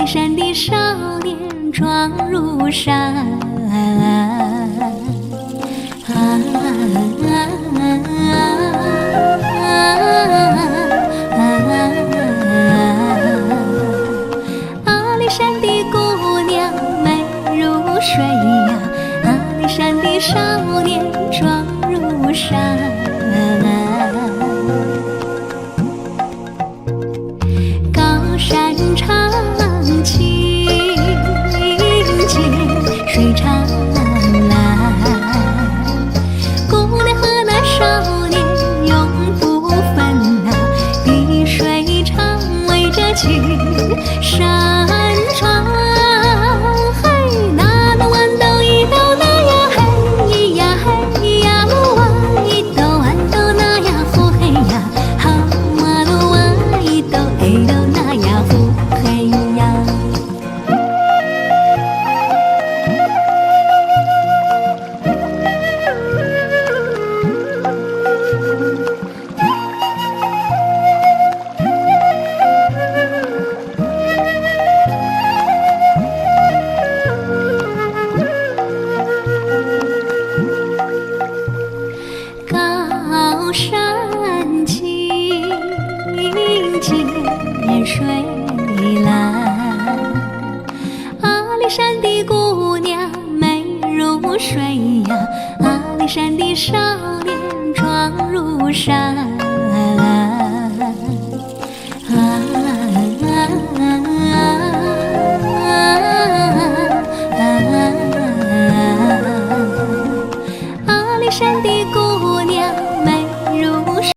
里山的少年壮如山。阿里山的姑娘美如水呀，阿里山的少年壮如山。高山长青涧，水长蓝，姑娘和那少年永不分呐，碧水长围着青山川。嘿，那豌豆一豆那呀嘿呀嘿呀噜哇，一豆豌豆那呀呼嘿呀，好哇噜哇，一豆哎豆那呀呼嘿呀。高山青涧水蓝，阿里山的姑娘美如水呀，阿里山的少年壮如山。